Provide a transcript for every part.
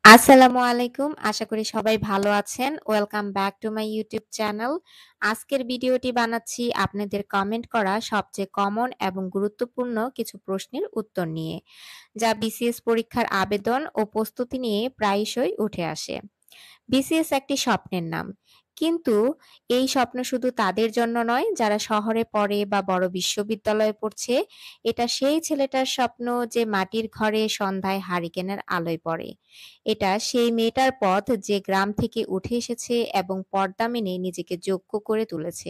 আসসালামু আলাইকুম। আশা করি সবাই ভালো আছেন। Welcome back to my YouTube channel. আজকের ভিডিওটি বানাচ্ছি আপনাদের কমেন্ট করা সবচেয়ে কমন এবং গুরুত্বপূর্ণ কিছু প্রশ্নের উত্তর নিয়ে, যা বিসিএস পরীক্ষার আবেদন ও প্রস্তুতি নিয়ে প্রায়শই উঠে আসে। বিসিএস একটি স্বপ্নের নাম। কিন্তু এই স্বপ্ন শুধু তাদের জন্য নয় যারা শহরে পড়ে বা বড় বিশ্ববিদ্যালয়ে পড়ছে। এটা সেই ছেলেটার স্বপ্ন যে মাটির ঘরে সন্ধ্যায় হারিকেনের আলোয় পড়ে। এটা সেই মেয়েটার পথ যে গ্রাম থেকে উঠে এসেছে এবং পর্দা মেনে নিজেকে যোগ্য করে তুলেছে।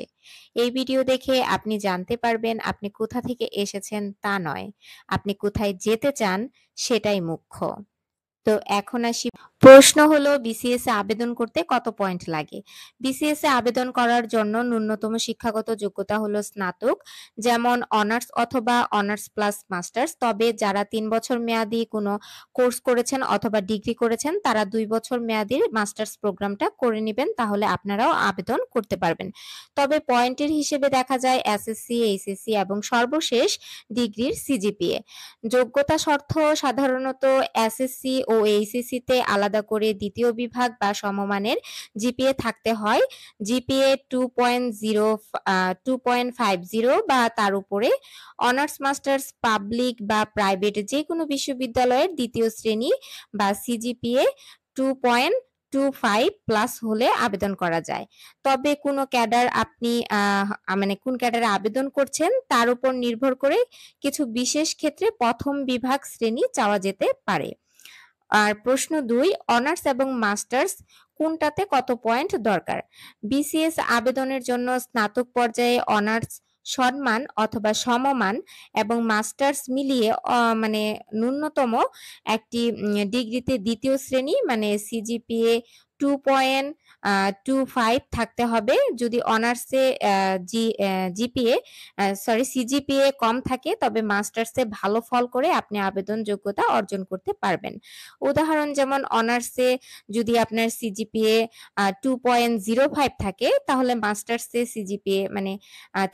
এই ভিডিও দেখে আপনি জানতে পারবেন আপনি কোথা থেকে এসেছেন তা নয়, আপনি কোথায় যেতে চান সেটাই মুখ্য। তো এখন আসি, প্রশ্ন হলো বিসিএস এ আবেদন করতে কত পয়েন্ট লাগে? বিসিএস এ আবেদন করার জন্য ন্যূনতম শিক্ষাগত যোগ্যতা হলো স্নাতক, যেমন অনার্স অথবা অনার্স প্লাস মাস্টার্স। তবে যারা ৩ বছর মেয়াদী কোনো কোর্স করেছেন অথবা ডিগ্রি করেছেন তারা ২ বছর মেয়াদী মাস্টার্স প্রোগ্রামটা করে নিবেন, তাহলে আপনারাও আবেদন করতে পারবেন। তবে পয়েন্টের হিসেবে দেখা যায় এসএসসি, এইচএসসি এবং সর্বশেষ ডিগ্রির সিজিপিএ। যোগ্যতা শর্ত সাধারণত এসএসসি ও এইচএসসি তে আলাদা করে দ্বিতীয় বিভাগ বা সমমানের জিপিএ থাকতে হয়। জিপিএ 2.50 বা তার উপরে। অনার্স মাস্টার্স পাবলিক বা প্রাইভেট যে কোনো বিশ্ববিদ্যালয়ের দ্বিতীয় শ্রেণী বা সিজিপিএ 2.25 প্লাস হলে আবেদন করা যায়। তবে কোনো ক্যাডার আপনি মানে কোন ক্যাডারে আবেদন করছেন তার উপর নির্ভর করে কিছু বিশেষ ক্ষেত্রে প্রথম বিভাগ শ্রেণী চাওয়া যেতে পারে। আর প্রশ্ন ২, অনার্স এবং মাস্টার্স কোনটাতে কত পয়েন্ট দরকার? বিসিএস আবেদনের জন্য স্নাতক পর্যায়ে অনার্স সম্মান অথবা সমমান এবং মাস্টার্স মিলিয়ে মানে ন্যূনতম একটি ডিগ্রিতে দ্বিতীয় শ্রেণী মানে সিজিপিএ 2.25 থাকতে হবে। যদি অনার্সে জিপিএ সিজিপিএ কম থাকে তবে মাস্টার্সে ভালো ফল করে আপনি আবেদন যোগ্যতা অর্জন করতে পারবেন। উদাহরণ যেমন অনার্সে যদি আপনার সিজিপিএ 2.05 থাকে তাহলে মাস্টার্সে সিজিপিএ মানে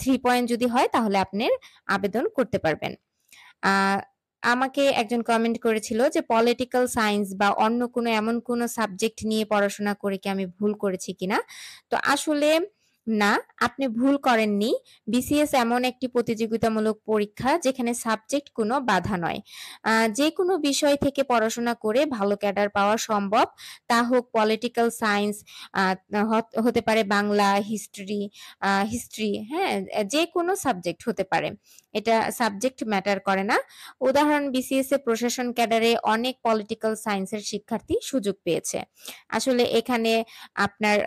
3 পয়েন্ট যদি হয় তাহলে আপনার আবেদন করতে পারবেন। আ আমাকে একজন কমেন্ট করেছিল যে পলিটিক্যাল সায়েন্স বা অন্য কোনো এমন কোনো সাবজেক্ট নিয়ে পড়াশোনা করে কি আমি ভুল করেছি কিনা? তো আসলে না, আপনি ভুল করেননি। বিসিএস এমন একটি প্রতিযোগিতামূলক পরীক্ষা যেখানে সাবজেক্ট কোনো বাধা নয়। যেকোনো বিষয় থেকে পড়াশোনা করে ভালো ক্যাডার পাওয়া সম্ভব। তা হোক পলিটিক্যাল সায়েন্স, আ হতে পারে বাংলা, হিস্ট্রি, হ্যাঁ? যেকোনো সাবজেক্ট হতে পারে। এটা সাবজেক্ট ম্যাটার করে না। উদাহরণ বিসিএস এ প্রশাসন ক্যাডারে অনেক পলিটিক্যাল সায়েন্সের শিক্ষার্থী সুযোগ পেয়েছে। আসলে এখানে আপনার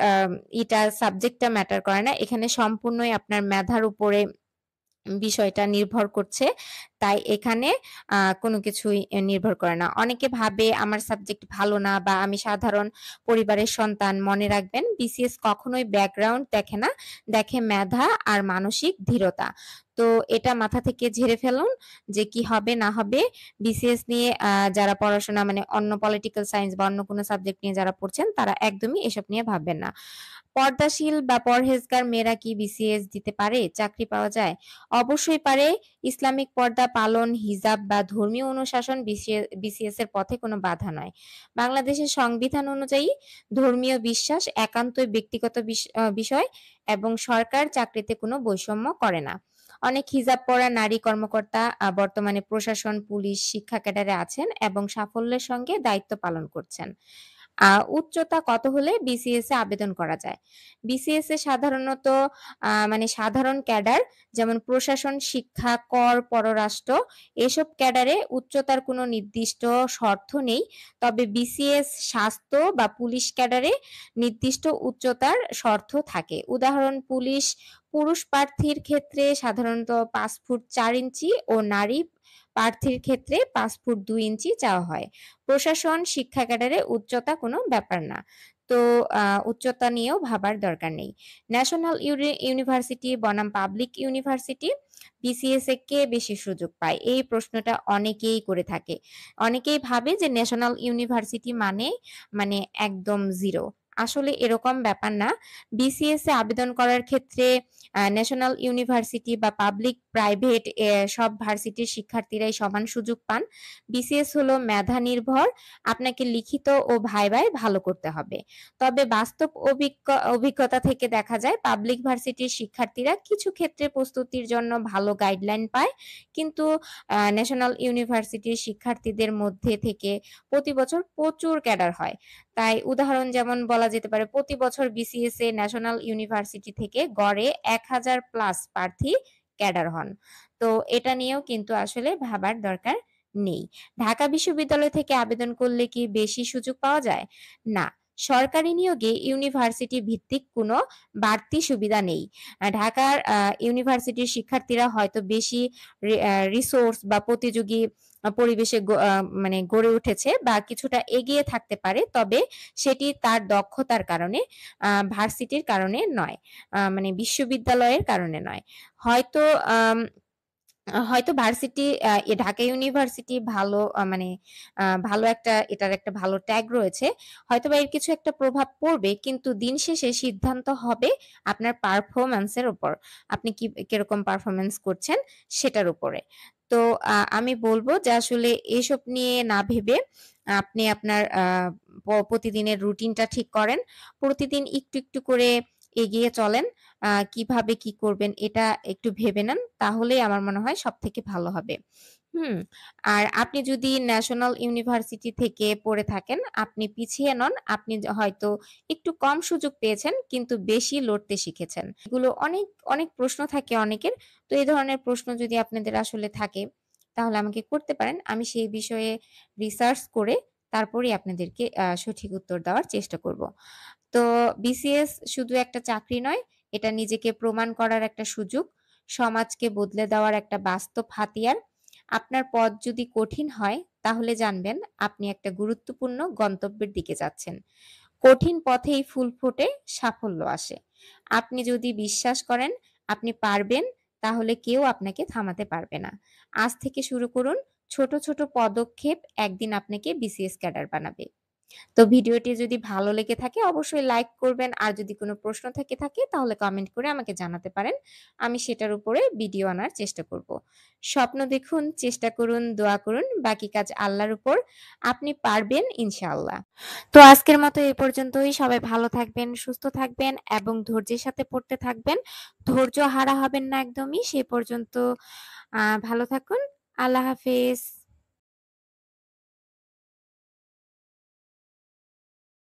সাবজেক্টটা ম্যাটার করে না। এখানে সম্পূর্ণই আপনার মেধার উপরে বিষয়টা নির্ভর করছে। তাই এখানে কোনো কিছুই নির্ভর করে না। অনেকে ভাবে আমার সাবজেক্ট ভালো না বা আমি সাধারণ পরিবারের সন্তান। মনে রাখবেন বিসিএস কখনোই ব্যাকগ্রাউন্ড দেখে না, দেখে মেধা আর মানসিক দৃঢ়তা। তো এটা মাথা থেকে ঝেড়ে ফেলুন যে কি হবে না হবে। বিসিএস নিয়ে যারা পড়াশোনা মানে অন্য পলিটিক্যাল সায়েন্স বা অন্য কোনো সাবজেক্ট নিয়ে যারা পড়ছেন তারা একদমই এসব নিয়ে ভাববেন না। পর্দাশীল বা পরহেজগার মেয়েরা কি বিসিএস দিতে পারে? চাকরি পাওয়া যায়? অবশ্যই পারে। ইসলামিক পর্দা পালন, হিজাব বা ধর্মীয় অনুশাসন বিসিএস এর পথে কোনো বাধা নয়। বাংলাদেশের সংবিধান অনুযায়ী ধর্মীয় বিশ্বাস একান্তই ব্যক্তিগত বিষয় এবং সরকার চাকরিতে কোনো বৈষম্য করে না। অনেক হিজাব পরা নারী কর্মকর্তা বর্তমানে প্রশাসন, পুলিশ, শিক্ষা ক্যাডারে আছেন এবং সাফল্যের সঙ্গে দায়িত্ব পালন করছেন। উচ্চতা কত হলে বিসিএস এ আবেদন করা যায়? বিসিএস এ সাধারণত মানে সাধারণ ক্যাডার যেমন প্রশাসন, শিক্ষা, কর, পররাষ্ট্র এসব ক্যাডারে উচ্চতার কোনো নির্দিষ্ট শর্ত নেই। তবে বিসিএস, স্বাস্থ্য বা পুলিশ ক্যাডারে নির্দিষ্ট উচ্চতার শর্ত থাকে। উদাহরণ পুরুষ প্রার্থীর ক্ষেত্রে সাধারণত ৫ ফুট ৪ ইঞ্চি ও নারী প্রার্থীর ক্ষেত্রে ৫ ফুট ২ ইঞ্চি চাওয়া হয়। প্রশাসন, শিক্ষা ক্যাডারে উচ্চতা কোনো ব্যাপার না। তো উচ্চতা নিয়েও ভাবার দরকার নেই। ন্যাশনাল ইউনিভার্সিটি বনাম পাবলিক ইউনিভার্সিটি, বিসিএস এ কে বেশি সুযোগ পায়? এই প্রশ্নটা অনেকেই করে থাকে। অনেকেই ভাবে যে ন্যাশনাল ইউনিভার্সিটি মানে একদম 0। আসলে এরকম ব্যাপার না। বিসিএস এ আবেদন করার ক্ষেত্রে ন্যাশনাল ইউনিভার্সিটি বা পাবলিক, প্রাইভেট সব ভার্সিটির শিক্ষার্থীরাই সমান সুযোগ পান। বিসিএস হলো মেধা নির্ভর। আপনাকে লিখিত ও ভাইভায় ভালো করতে হবে। তবে বাস্তব অভিজ্ঞতা থেকে দেখা যায় পাবলিক ভার্সিটির শিক্ষার্থীরা কিছু ক্ষেত্রে প্রস্তুতির জন্য ভালো গাইডলাইন পায়। কিন্তু ন্যাশনাল ইউনিভার্সিটির শিক্ষার্থীদের মধ্যে থেকে প্রতি বছর প্রচুর ক্যাডার হয়। তাই উদাহরণ যেমন বলা যেতে পারে প্রতি বছর বিসিএস এ ন্যাশনাল ইউনিভার্সিটি থেকে গড়ে ১,০০০ প্লাস প্রার্থী ক্যাডার হন। তো এটা নিয়েও কিন্তু আসলে ভাবার দরকার নেই। ঢাকা বিশ্ববিদ্যালয় থেকে আবেদন করলে কি বেশি সুযোগ পাওয়া যায়? না। সরকারি নিয়োগে ইউনিভার্সিটি ভিত্তিক কোনো বাড়তি সুবিধা নেই। ঢাকার ইউনিভার্সিটির শিক্ষার্থীরা হয়তো বেশি রিসোর্স বা প্রতিযোগী পরিবেশে মানে গড়ে উঠেছে বা কিছুটা এগিয়ে থাকতে পারে। তবে সেটি তার দক্ষতার কারণে, ভার্সিটির কারণে নয়। মানে বিশ্ববিদ্যালয়ের কারণে নয়। হয়তো আম হয়তো ভার্সিটি ঢাকা ইউনিভার্সিটি ভালো মানে ভালো একটা, এটার একটা ভালো ট্যাগ রয়েছে। হয়তোবা এর কিছু একটা প্রভাব পড়বে। কিন্তু দিন শেষে সিদ্ধান্ত হবে আপনার পারফরম্যান্স এর উপর। আপনি কিরকম পারফরম্যান্স করছেন সেটার উপরে। তো আমি বলব যে আসলে এসব নিয়ে না ভেবে আপনি আপনার প্রতিদিনের রুটিনটা ঠিক করেন। প্রতিদিন একটু, একটু করে এগিয়ে চলেন। কিভাবে কি করবেন এটা একটু ভেবে নেন। তাহলেই আমার মনে হয় সবথেকে ভালো হবে। হুম? আর আপনি যদি ন্যাশনাল ইউনিভার্সিটি থেকে পড়ে থাকেন, আপনি পিছিয়ে নন। আপনি হয়তো একটু কম সুযোগ পেয়েছেন কিন্তু বেশি লড়তে শিখেছেন। এগুলো অনেক, অনেক প্রশ্ন থাকে অনেকের। তো এই ধরনের প্রশ্ন যদি আপনাদের আসলে থাকে তাহলে আমাকে করতে পারেন। আমি সেই বিষয়ে রিসার্চ করে তারপরেই আপনাদেরকে সঠিক উত্তর দেওয়ার চেষ্টা করব। তো বিসিএস শুধু একটা চাকরি নয়, এটা নিজেকে প্রমাণ করার একটা সুযোগ, সমাজকে বদলে দেওয়ার একটা বাস্তব হাতিয়ার। আপনার পথ যদি কঠিন হয়, তাহলে জানবেন আপনি একটা গুরুত্বপূর্ণ গন্তব্যের দিকে যাচ্ছেন। কঠিন পথেই ফুল ফোটে, সাফল্য আসে। আপনি যদি বিশ্বাস করেন আপনি পারবেন, তাহলে কেউ আপনাকে থামাতে পারবে না। আজ থেকে শুরু করুন। ছোট, ছোট পদক্ষেপ একদিন আপনাকে বিসিএস ক্যাডার বানাবে। তো ভিডিওটি যদি ভালো লেগে থাকে অবশ্যই লাইক করবেন। আর যদি কোনো প্রশ্ন থেকে থাকে তাহলে কমেন্ট করে আমাকে জানাতে পারেন। আমি সেটার উপরে ভিডিও আনার চেষ্টা করব। স্বপ্ন দেখুন, চেষ্টা করুন, দোয়া করুন। বাকি কাজ আল্লাহর উপর। আপনি পারবেন ইনশাআল্লাহ। তো আজকের মতো এই পর্যন্তই। সবাই ভালো থাকবেন, সুস্থ থাকবেন এবং ধৈর্যের সাথে পড়তে থাকবেন। ধৈর্য হারা হবেন না একদমই। সে পর্যন্ত ভালো থাকুন। আল্লাহ হাফেজ।